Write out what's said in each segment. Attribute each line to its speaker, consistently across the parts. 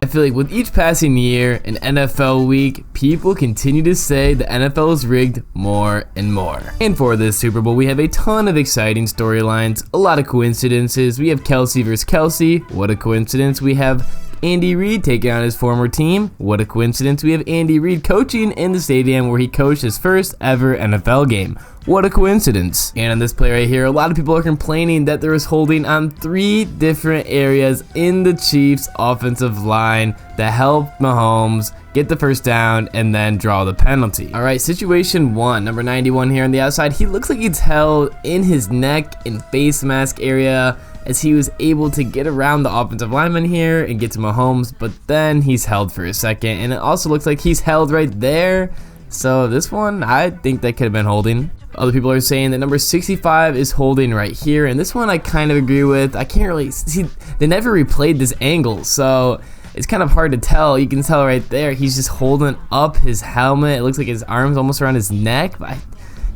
Speaker 1: I feel like with each passing year and NFL week, people continue to say the NFL is rigged more and more. And for this Super Bowl, we have a ton of exciting storylines, a lot of coincidences. We have Kelsey versus Kelsey. What a coincidence. We have Andy Reid taking on his former team. What a coincidence. We have Andy Reid coaching in the stadium where he coached his first ever NFL game. What a coincidence. And on this play right here, a lot of people are complaining that there was holding on 3 different areas in the Chiefs offensive line that helped Mahomes get the first down and then draw the penalty. All right, situation 1, number 91 here on the outside. He looks like he's held in his neck and face mask area as he was able to get around the offensive lineman here and get to Mahomes, but then he's held for a second, and it also looks like he's held right there. So this one, I think that could have been holding. Other people are saying that number 65 is holding right here, and this one I kind of agree with. I can't really see, they never replayed this angle, so it's kind of hard to tell. You can tell right there, he's just holding up his helmet. It looks like his arm's almost around his neck, but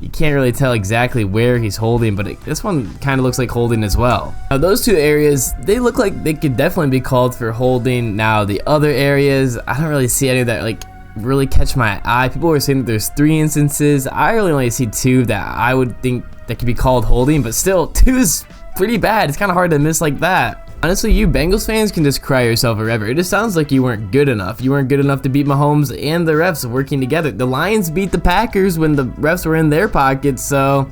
Speaker 1: you can't really tell exactly where he's holding, but this one kind of looks like holding as well. Now those 2 areas, they look like they could definitely be called for holding. Now the other areas, I don't really see any that like really catch my eye. People were saying that there's 3 instances. I really only see 2 that I would think that could be called holding, but still 2 is pretty bad. It's kind of hard to miss like that. Honestly, you Bengals fans can just cry yourself a river. It just sounds like you weren't good enough. You weren't good enough to beat Mahomes and the refs working together. The Lions beat the Packers when the refs were in their pockets, so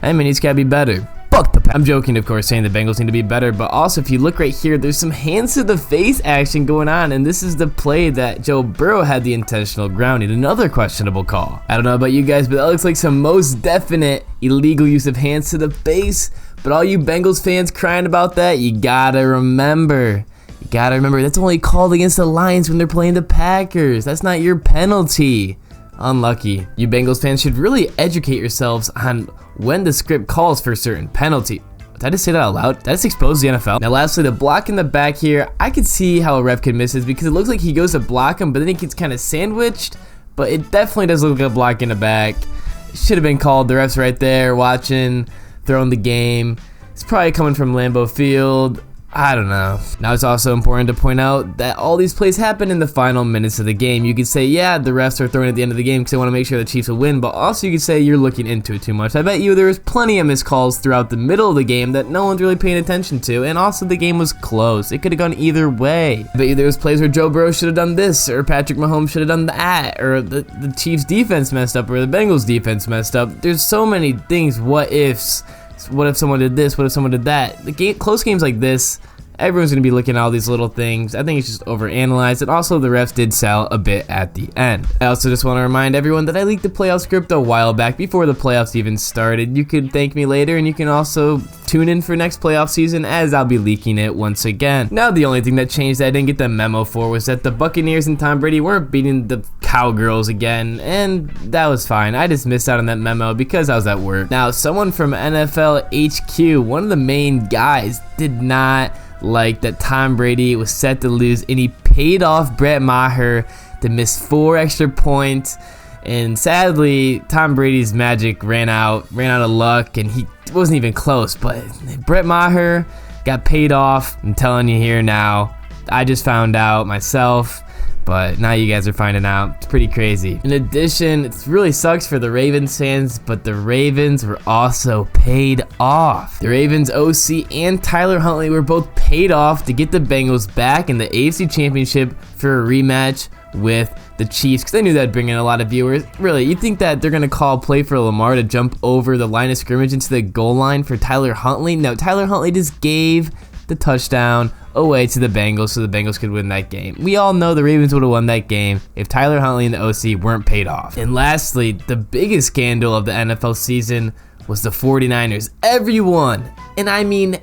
Speaker 1: I mean, he's got to be better. Fuck the Packers. I'm joking, of course, saying the Bengals need to be better, but also if you look right here, there's some hands to the face action going on, and this is the play that Joe Burrow had the intentional grounding. Another questionable call. I don't know about you guys, but that looks like some most definite illegal use of hands to the face. But all you Bengals fans crying about that, you gotta remember, that's only called against the Lions when they're playing the Packers. That's not your penalty. Unlucky. You Bengals fans should really educate yourselves on when the script calls for a certain penalty. Did I just say that out loud? Did I just expose the NFL? Now lastly, the block in the back here, I could see how a ref could miss this because it looks like he goes to block him, but then he gets kind of sandwiched. But it definitely does look like a block in the back. It should have been called. The ref's right there watching, throwing the game. It's probably coming from Lambeau Field. I don't know. Now it's also important to point out that all these plays happen in the final minutes of the game. You could say, yeah, the refs are throwing at the end of the game because they want to make sure the Chiefs will win, but also you could say you're looking into it too much. I bet you there was plenty of missed calls throughout the middle of the game that no one's really paying attention to, and also the game was close. It could have gone either way. I bet you there was plays where Joe Burrow should have done this, or Patrick Mahomes should have done that, or the Chiefs defense messed up, or the Bengals defense messed up. There's so many things, what ifs. What if someone did this? What if someone did that? Close games like this, everyone's going to be looking at all these little things. I think it's just overanalyzed, and also the refs did sell a bit at the end. I also just want to remind everyone that I leaked the playoff script a while back before the playoffs even started. You could thank me later, and you can also tune in for next playoff season as I'll be leaking it once again. Now the only thing that changed that I didn't get the memo for was that the Buccaneers and Tom Brady weren't beating the Cowgirls again, and that was fine. I just missed out on that memo because I was at work. Now someone from NFL HQ, one of the main guys, did not like that Tom Brady was set to lose, and he paid off Brett Maher to miss 4 extra points. And sadly, Tom Brady's magic ran out of luck, and he wasn't even close. But Brett Maher got paid off. I'm telling you here now. I just found out myself, but now you guys are finding out. It's pretty crazy. In addition, it really sucks for the Ravens fans, but the Ravens were also paid off. The Ravens OC and Tyler Huntley were both paid off to get the Bengals back in the AFC Championship for a rematch with the Chiefs, because they knew that'd bring in a lot of viewers. Really, you think that they're going to call a play for Lamar to jump over the line of scrimmage into the goal line for Tyler Huntley? No, Tyler Huntley just gave the touchdown away to the Bengals so the Bengals could win that game. We all know the Ravens would have won that game if Tyler Huntley and the OC weren't paid off. And lastly, the biggest scandal of the NFL season was the 49ers. Everyone, and I mean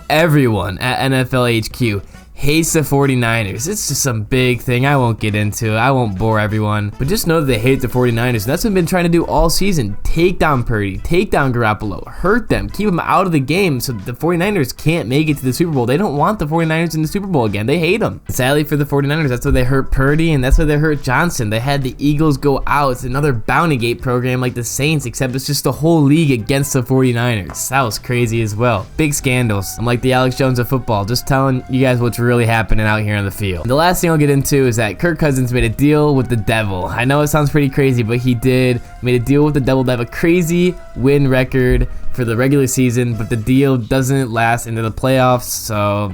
Speaker 1: everyone at NFL HQ, hates the 49ers. It's just some big thing I won't get into. I won't bore everyone. But just know that they hate the 49ers. And that's what they've been trying to do all season. Take down Purdy. Take down Garoppolo. Hurt them. Keep them out of the game so the 49ers can't make it to the Super Bowl. They don't want the 49ers in the Super Bowl again. They hate them. Sadly for the 49ers, that's why they hurt Purdy and that's why they hurt Johnson. They had the Eagles go out. It's another bounty gate program like the Saints, except it's just the whole league against the 49ers. That was crazy as well. Big scandals. I'm like the Alex Jones of football. Just telling you guys what's real. really happening out here on the field. And the last thing I'll get into is that Kirk Cousins made a deal with the devil. I know it sounds pretty crazy, but he made a deal with the devil to have a crazy win record for the regular season, but the deal doesn't last into the playoffs, so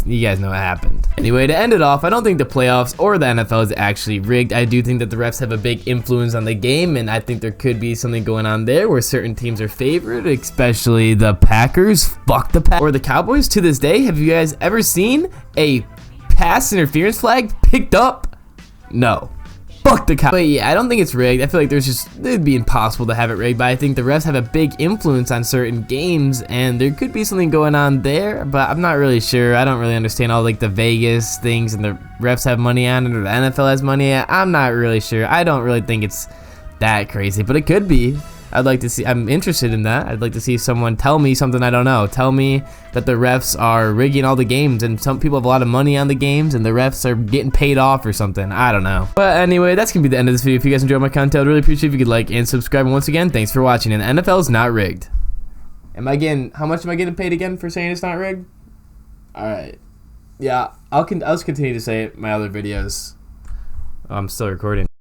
Speaker 1: you guys know what happened. Anyway, to end it off, I don't think the playoffs or the NFL is actually rigged. I do think that the refs have a big influence on the game, and I think there could be something going on there where certain teams are favored, especially the Packers. Fuck the Packers. Or the Cowboys. To this day, have you guys ever seen a pass interference flag picked up? No. Fuck the Cowboys. But yeah, I don't think it's rigged. I feel like it'd be impossible to have it rigged, but I think the refs have a big influence on certain games, and there could be something going on there, but I'm not really sure. I don't really understand all like the Vegas things and the refs have money on it or the NFL has money on it. I'm not really sure. I don't really think it's that crazy, but it could be. I'm interested in that. I'd like to see someone tell me something I don't know. Tell me that the refs are rigging all the games and some people have a lot of money on the games and the refs are getting paid off or something. I don't know. But anyway, that's going to be the end of this video. If you guys enjoyed my content, I'd really appreciate if you could like and subscribe. And once again, thanks for watching. And the NFL is not rigged. How much am I getting paid again for saying it's not rigged? Alright. Yeah, I'll just continue to say it in my other videos. I'm still recording.